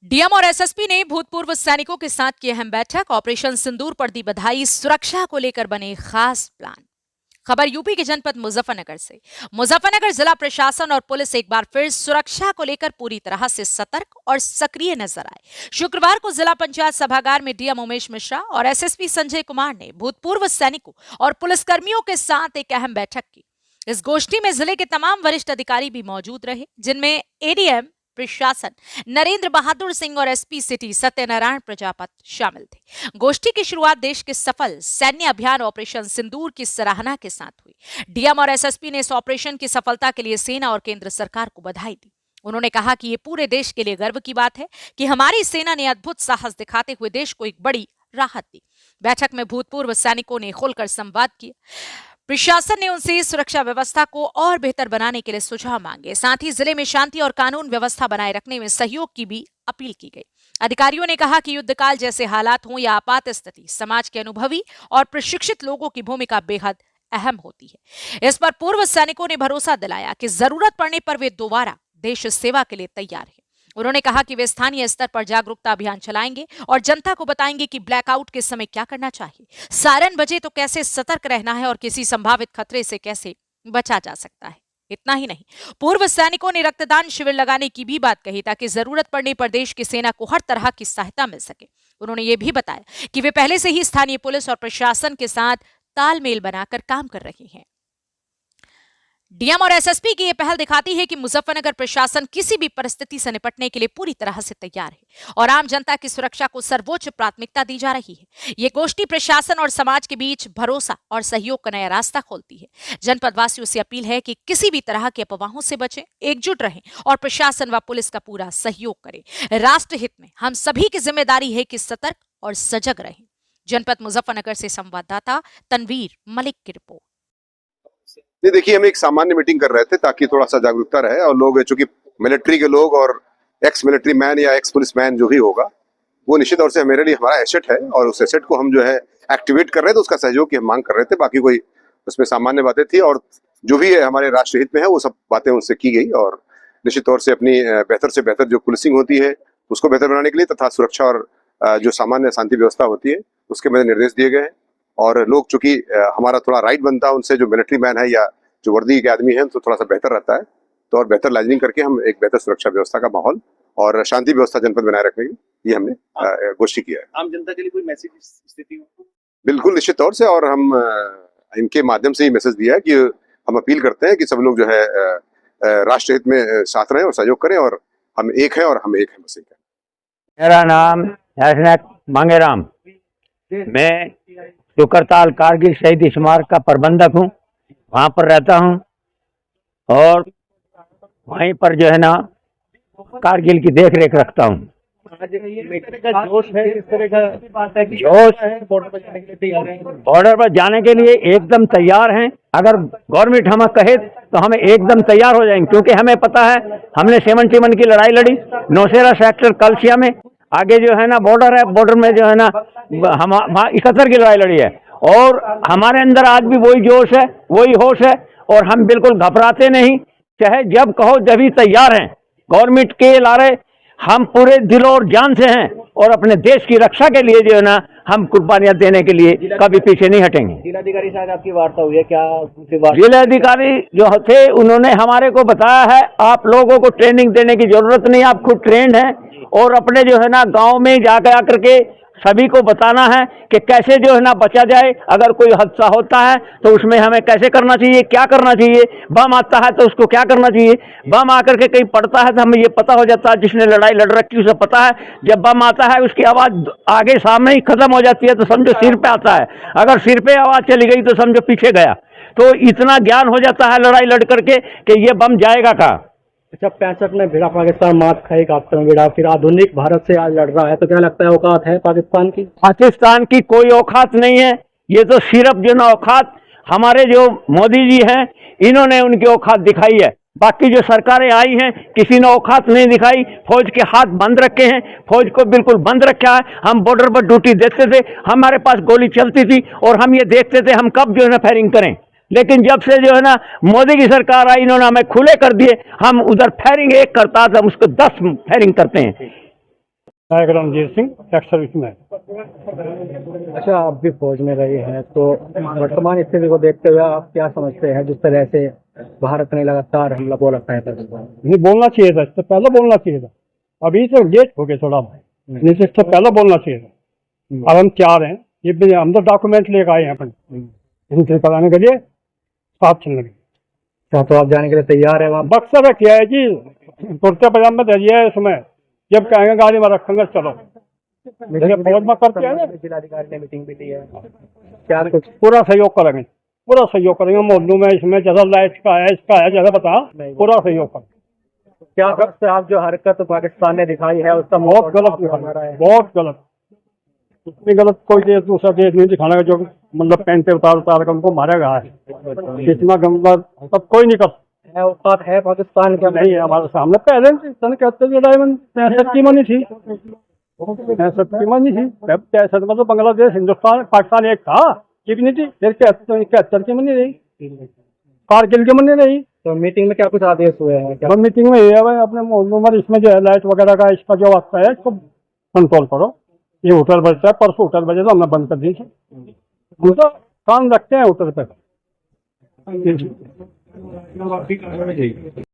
DM और SSP ने भूतपूर्व सैनिकों के साथ की अहम बैठक। ऑपरेशन सिंदूर पर दी बधाई। सुरक्षा को लेकर बने खास प्लान। खबर यूपी के जनपद मुजफ्फरनगर से। मुजफ्फरनगर जिला प्रशासन और पुलिस एक बार फिर सुरक्षा को लेकर पूरी तरह से सतर्क और सक्रिय नजर आए। शुक्रवार को जिला पंचायत सभागार में डीएम उमेश मिश्रा और एसएसपी संजय कुमार ने भूतपूर्व सैनिकों और पुलिसकर्मियों के साथ एक अहम बैठक की। इस गोष्ठी में जिले के तमाम वरिष्ठ अधिकारी भी मौजूद रहे, जिनमें एडीएम प्रशासन नरेंद्र बहादुर सिंह और एसपी सिटी सत्यनारायण प्रजापति शामिल थे। गोष्ठी की शुरुआत देश के सफल सैन्य अभियान ऑपरेशन सिंदूर की सराहना के साथ हुई। डीएम और एसएसपी ने इस ऑपरेशन की सफलता के लिए सेना और केंद्र सरकार को बधाई दी। उन्होंने कहा कि ये पूरे देश के लिए गर्व की बात है कि हमारी सेना ने अद्भुत साहस दिखाते हुए देश को एक बड़ी राहत दी। बैठक में भूतपूर्व सैनिकों ने खुलकर संवाद किया। प्रशासन ने उनसे सुरक्षा व्यवस्था को और बेहतर बनाने के लिए सुझाव मांगे। साथ ही जिले में शांति और कानून व्यवस्था बनाए रखने में सहयोग की भी अपील की गई। अधिकारियों ने कहा कि युद्धकाल जैसे हालात हों या आपात स्थिति, समाज के अनुभवी और प्रशिक्षित लोगों की भूमिका बेहद अहम होती है। इस पर पूर्व सैनिकों ने भरोसा दिलाया कि जरूरत पड़ने पर वे दोबारा देश सेवा के लिए तैयार हैं। उन्होंने कहा कि वे स्थानीय स्तर पर जागरूकता अभियान चलाएंगे और जनता को बताएंगे कि ब्लैकआउट के समय क्या करना चाहिए, सायरन बजे तो कैसे सतर्क रहना है और किसी संभावित खतरे से कैसे बचा जा सकता है। इतना ही नहीं, पूर्व सैनिकों ने रक्तदान शिविर लगाने की भी बात कही ताकि जरूरत पड़ने पर देश की सेना को हर तरह की सहायता मिल सके। उन्होंने ये भी बताया कि वे पहले से ही स्थानीय पुलिस और प्रशासन के साथ तालमेल बनाकर काम कर रहे हैं। डीएम और एसएसपी की यह पहल दिखाती है कि मुजफ्फरनगर प्रशासन किसी भी परिस्थिति से निपटने के लिए पूरी तरह से तैयार है और आम जनता की सुरक्षा को सर्वोच्च प्राथमिकता दी जा रही है। ये गोष्ठी प्रशासन और समाज के बीच भरोसा और सहयोग का नया रास्ता खोलती है। जनपद वासियों से अपील है कि किसी भी तरह के अफवाहों से बचें, एकजुट रहें और प्रशासन व पुलिस का पूरा सहयोग करें। राष्ट्र हित में हम सभी की जिम्मेदारी है कि सतर्क और सजग रहें। जनपद मुजफ्फरनगर से संवाददाता तनवीर मलिक की रिपोर्ट। नहीं, देखिए, हम एक सामान्य मीटिंग कर रहे थे ताकि थोड़ा सा जागरूकता रहे और लोग, चूंकि मिलिट्री के लोग और एक्स मिलिट्री मैन या एक्स पुलिस मैन जो भी होगा वो निश्चित तौर से मेरे लिए हमारा एसेट है और उस एसेट को हम जो है एक्टिवेट कर रहे थे, तो उसका सहयोग की हम मांग कर रहे थे। बाकी कोई उसमें सामान्य बातें थी और जो भी है हमारे राष्ट्र हित में है वो सब बातें उनसे की गई और निश्चित तौर से अपनी बेहतर से बेहतर जो पुलिसिंग होती है उसको बेहतर बनाने के लिए तथा सुरक्षा और जो सामान्य शांति व्यवस्था होती है उसके मेरे निर्देश दिए गए हैं। और लोग, चूंकि हमारा थोड़ा राइट बनता है उनसे, जो मिलिट्री मैन है या जो वर्दी के आदमी है, तो थोड़ा सा बेहतर रहता है, तो और बेहतर लाइजनिंग करके हम एक बेहतर सुरक्षा व्यवस्था का माहौल और शांति व्यवस्था जनपद बनाए रखने की ये हमने कोशिश किया है। आम जनता के लिए कोई मैसेज स्थिति में? बिल्कुल, निश्चित तौर से, और हम इनके माध्यम से ही मैसेज दिया है कि हम अपील करते हैं कि सब लोग जो है राष्ट्र हित में साथ रहें और सहयोग करें और हम एक है और हम एक है, बस एक है। मेरा नाम हैसनैक मांगेराम, मैं शुक्रताल कारगिल शहीद स्मारक का प्रबंधक हूँ। वहाँ पर रहता हूँ और वहीं पर जो है ना कारगिल की देख रेख रखता हूँ। जोश है, इस तरह का बात है कि जोश है बॉर्डर पर जाने के लिए तैयार हैं। बॉर्डर पर जाने के लिए एकदम तैयार हैं। अगर गवर्नमेंट हमें कहे तो हमें एकदम तैयार हो जाएंगे, क्योंकि हमें पता है हमने 71 की लड़ाई लड़ी नौशेरा सेक्टर कलसिया में। आगे जो है ना बॉर्डर है, बॉर्डर में जो है ना हम 71 की लड़ाई लड़ी है और हमारे अंदर आज भी वही जोश है, वही होश है और हम बिल्कुल घबराते नहीं। चाहे जब कहो जब ही तैयार हैं। गवर्नमेंट के लारे हम पूरे दिल और जान से हैं और अपने देश की रक्षा के लिए जो है ना हम कुर्बानियां देने के लिए कभी पीछे नहीं हटेंगे। जिलाधिकारी साहब आपकी वार्ता हुई है क्या? जिलाधिकारी जो थे उन्होंने हमारे को बताया है आप लोगों को ट्रेनिंग देने की जरूरत नहीं, आप खुद ट्रेंड हैं और अपने जो है ना गांव में जा करके सभी को बताना है कि कैसे जो है ना बचा जाए। अगर कोई हादसा होता है तो उसमें हमें कैसे करना चाहिए, क्या करना चाहिए। बम आता है तो उसको क्या करना चाहिए। बम आकर के कहीं पड़ता है तो हमें ये पता हो जाता है, जिसने लड़ाई लड़ रखी उसे पता है। जब बम आता है उसकी आवाज़ आगे सामने ही खत्म हो जाती है तो समझो सिर पे आता है, अगर सिर पे आवाज़ चली गई तो समझो पीछे गया। तो इतना ज्ञान हो जाता है लड़ाई लड़ करके कि ये बम जाएगा कहाँ। अच्छा, 65 में भिड़ा पाकिस्तान मात खाएगा, भिड़ा फिर आधुनिक भारत से आज लड़ रहा है, तो क्या लगता है औकात है पाकिस्तान की? पाकिस्तान की कोई औकात नहीं है। ये तो सिर्फ जो ना औकात हमारे जो मोदी जी हैं इन्होंने उनकी औकात दिखाई है। बाकी जो सरकारें आई हैं किसी ने औकात नहीं दिखाई। फौज के हाथ बंद रखे हैं, फौज को बिल्कुल बंद रखा है। हम बॉर्डर पर ड्यूटी देते थे, हमारे पास गोली चलती थी और हम ये देखते थे हम कब जो है ना फायरिंग करें। लेकिन जब से जो है ना मोदी की सरकार आई इन्होंने हमें खुले कर दिए। हम उधर फायरिंग एक करता था, हम उसको 10 फायरिंग करते हैं। नायक रणजीत सिंह, एक्स सर्विसमैन। अच्छा, आप भी फौज में रहे हैं, तो वर्तमान स्थिति को देखते हुए आप क्या समझते हैं जिस तरह से भारत ने लगातार हमला बोल रखा है पाकिस्तान? नहीं बोलना चाहिए था, इससे पहले बोलना चाहिए था। अभी तो लेट हो गए थोड़ा, नहीं तो इससे पहले बोलना चाहिए था। अब हम तैयार हैं, ये भी हम तो डॉक्यूमेंट लेकर आए हैं अपने एंट्री कराने के लिए, साथ चलने के लिए। क्या तो आप जाने के लिए तैयार है वहाँ? बक्सर किया है जी, कुर्ते पजामे दे दिया है इसमें, जब कहेंगे गाड़ी में रखेंगे चलो। जैसे फौज में करते हैं ना, जिलाधिकारी ने मीटिंग भी ली है, क्या कुछ? पूरा सहयोग करेंगे, पूरा सहयोग करेंगे। मोहल्लों में इसमें जैसा लाइट का है, इसका है, जैसा बता, पूरा सहयोग करेंगे। क्या सबसे आप जो हरकत पाकिस्तान ने दिखाई है उसका बहुत गलत दिखाना है, बहुत गलत। इतनी गलत कोई देश दूसरा देश नहीं दिखाना, जो मतलब पेन पे उतार कर उनको मारेगा है। इतना गंदा सब कोई नहीं कर औकात है पाकिस्तान का? नहीं है हमारे सामने। पहले सन कहते थे 65 की मनी थी, 65 की मनी थी। 65 में तो बांग्लादेश, हिंदुस्तान, पाकिस्तान एक था, ठीक नहीं थी। फिर 71 की मनी रही, कारगिल की मनी रही। तो मीटिंग में क्या कुछ आदेश हुए हैं क्या? मीटिंग में ये है भाई, अपने मोहल्लों में इसमें जो है लाइट वगैरह का इसका जो आता है इसको कंट्रोल करो। ये होटल बजता है, परसों होटल बजे तो हमने बंद कर दी थी। हम तो काम रखते हैं होटल पे।